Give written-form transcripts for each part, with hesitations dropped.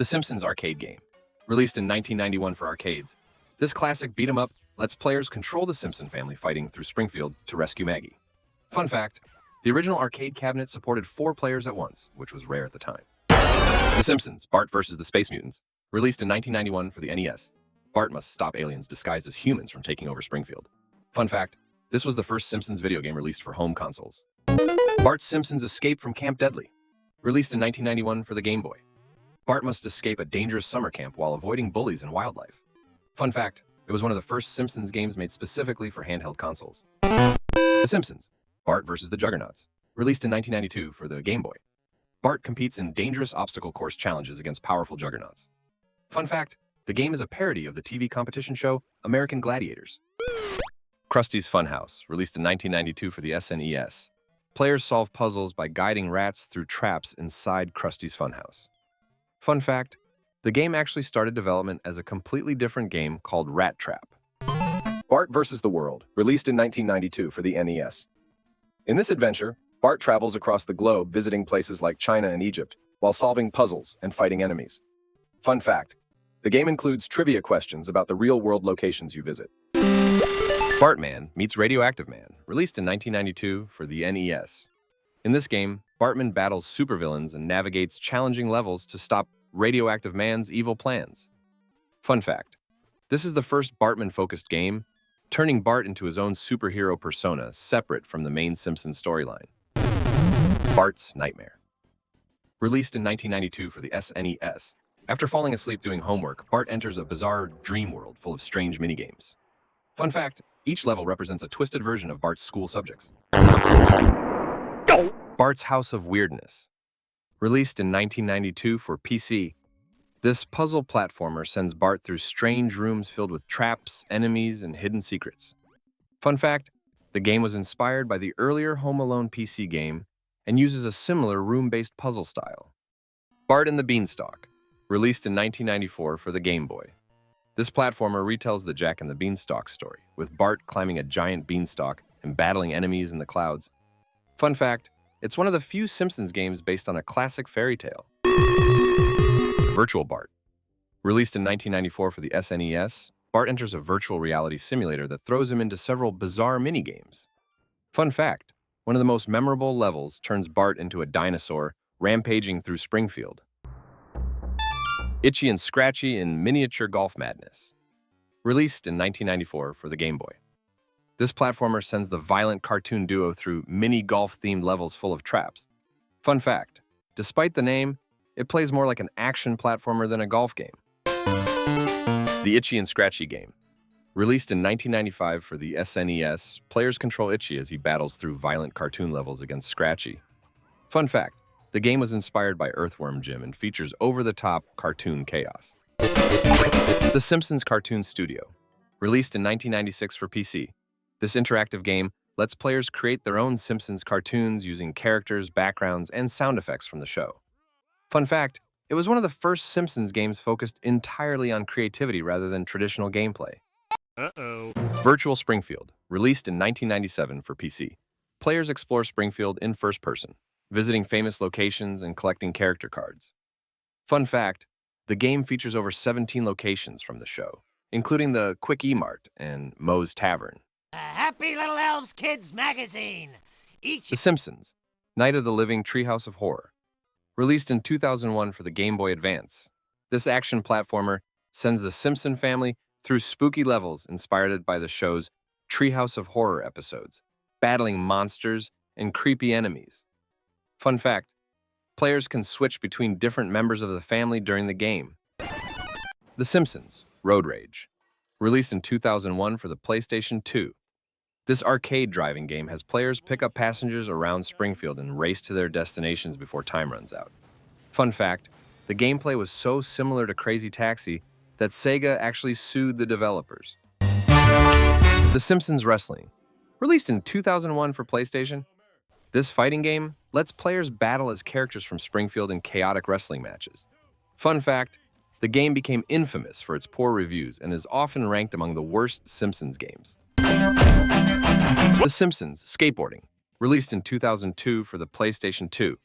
The Simpsons arcade game. Released in 1991 for arcades, this classic beat-em-up lets players control the Simpson family fighting through Springfield to rescue Maggie. Fun fact, the original arcade cabinet supported 4 players at once, which was rare at the time. The Simpsons, Bart vs. the Space Mutants. Released in 1991 for the NES, Bart must stop aliens disguised as humans from taking over Springfield. Fun fact, this was the first Simpsons video game released for home consoles. Bart's Simpsons Escape from Camp Deadly. Released in 1991 for the Game Boy. Bart must escape a dangerous summer camp while avoiding bullies and wildlife. Fun fact, it was one of the first Simpsons games made specifically for handheld consoles. The Simpsons, Bart vs. the Juggernauts. Released in 1992 for the Game Boy. Bart competes in dangerous obstacle course challenges against powerful juggernauts. Fun fact, the game is a parody of the TV competition show American Gladiators. Krusty's Funhouse, released in 1992 for the SNES. Players solve puzzles by guiding rats through traps inside Krusty's Funhouse. Fun fact, the game actually started development as a completely different game called Rat Trap. Bart vs. the World, released in 1992 for the NES. In this adventure, Bart travels across the globe visiting places like China and Egypt while solving puzzles and fighting enemies. Fun fact, the game includes trivia questions about the real-world locations you visit. Bartman meets Radioactive Man, released in 1992 for the NES. In this game, Bartman battles supervillains and navigates challenging levels to stop Radioactive Man's evil plans. Fun fact, this is the first Bartman-focused game, turning Bart into his own superhero persona separate from the main Simpsons storyline. Bart's Nightmare. Released in 1992 for the SNES. After falling asleep doing homework, Bart enters a bizarre dream world full of strange minigames. Fun fact, each level represents a twisted version of Bart's school subjects. Bart's House of Weirdness. Released in 1992 for PC, this puzzle platformer sends Bart through strange rooms filled with traps, enemies, and hidden secrets. Fun fact, the game was inspired by the earlier Home Alone PC game and uses a similar room-based puzzle style. Bart and the Beanstalk. Released in 1994 for the Game Boy. This platformer retells the Jack and the Beanstalk story, with Bart climbing a giant beanstalk and battling enemies in the clouds. Fun fact, it's one of the few Simpsons games based on a classic fairy tale. Virtual Bart. Released in 1994 for the SNES, Bart enters a virtual reality simulator that throws him into several bizarre minigames. Fun fact, one of the most memorable levels turns Bart into a dinosaur, rampaging through Springfield. Itchy and Scratchy in Miniature Golf Madness. Released in 1994 for the Game Boy. This platformer sends the violent cartoon duo through mini-golf-themed levels full of traps. Fun fact, despite the name, it plays more like an action platformer than a golf game. The Itchy and Scratchy game. Released in 1995 for the SNES, players control Itchy as he battles through violent cartoon levels against Scratchy. Fun fact, the game was inspired by Earthworm Jim and features over-the-top cartoon chaos. The Simpsons Cartoon Studio. Released in 1996 for PC. This interactive game lets players create their own Simpsons cartoons using characters, backgrounds, and sound effects from the show. Fun fact, it was one of the first Simpsons games focused entirely on creativity rather than traditional gameplay. Virtual Springfield. Released in 1997 for PC. Players explore Springfield in first person, visiting famous locations and collecting character cards. Fun fact, the game features over 17 locations from the show, including the Quick E-Mart and Moe's Tavern. A Happy Little Elves Kids Magazine. The Simpsons, Night of the Living Treehouse of Horror. Released in 2001 for the Game Boy Advance. This action platformer sends the Simpson family through spooky levels inspired by the show's Treehouse of Horror episodes, battling monsters and creepy enemies. Fun fact, players can switch between different members of the family during the game. The Simpsons, Road Rage. Released in 2001 for the PlayStation 2. This arcade driving game has players pick up passengers around Springfield and race to their destinations before time runs out. Fun fact, the gameplay was so similar to Crazy Taxi that Sega actually sued the developers. The Simpsons Wrestling. Released in 2001 for PlayStation. This fighting game lets players battle as characters from Springfield in chaotic wrestling matches. Fun fact, the game became infamous for its poor reviews and is often ranked among the worst Simpsons games. The Simpsons Skateboarding. Released in 2002 for the PlayStation 2.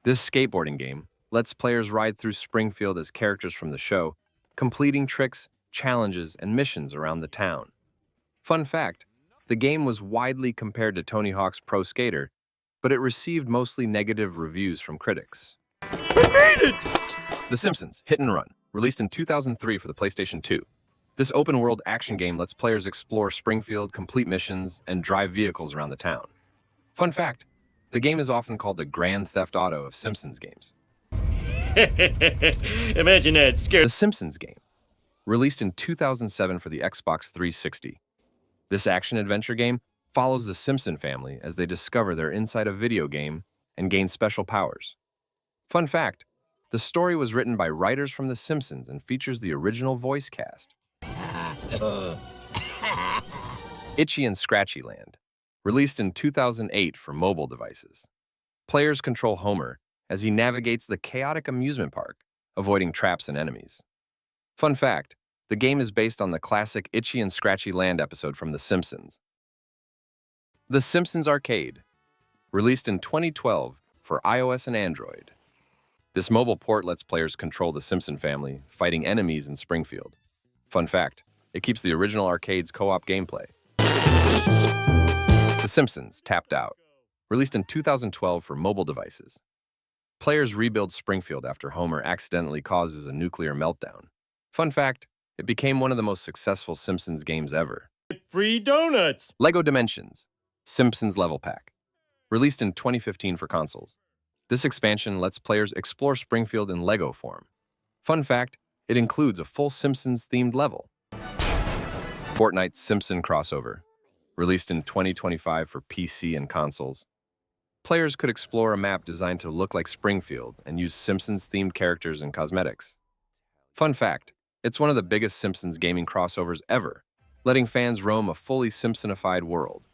This skateboarding game lets players ride through Springfield as characters from the show, completing tricks, challenges, and missions around the town. Fun fact, the game was widely compared to Tony Hawk's Pro Skater, but it received mostly negative reviews from critics. The Simpsons Hit and Run, released in 2003 for the PlayStation 2. This open-world action game lets players explore Springfield, complete missions, and drive vehicles around the town. Fun fact, the game is often called the Grand Theft Auto of Simpsons games. Imagine that. The Simpsons game, released in 2007 for the Xbox 360. This action-adventure game follows the Simpson family as they discover they're inside a video game and gain special powers. Fun fact, the story was written by writers from The Simpsons and features the original voice cast. Itchy and Scratchy Land, released in 2008 for mobile devices. Players control Homer as he navigates the chaotic amusement park, avoiding traps and enemies. Fun fact, the game is based on the classic Itchy and Scratchy Land episode from The Simpsons. The Simpsons Arcade, released in 2012 for iOS and Android. This mobile port lets players control the Simpson family, fighting enemies in Springfield. Fun fact, it keeps the original arcade's co-op gameplay. The Simpsons Tapped Out, released in 2012 for mobile devices. Players rebuild Springfield after Homer accidentally causes a nuclear meltdown. Fun fact, it became one of the most successful Simpsons games ever. Free donuts! LEGO Dimensions Simpsons Level Pack, released in 2015 for consoles. This expansion lets players explore Springfield in LEGO form. Fun fact, it includes a full Simpsons-themed level. Fortnite's Simpson Crossover, released in 2025 for PC and consoles. Players could explore a map designed to look like Springfield and use Simpsons-themed characters and cosmetics. Fun fact, it's one of the biggest Simpsons gaming crossovers ever, letting fans roam a fully Simpsonified world.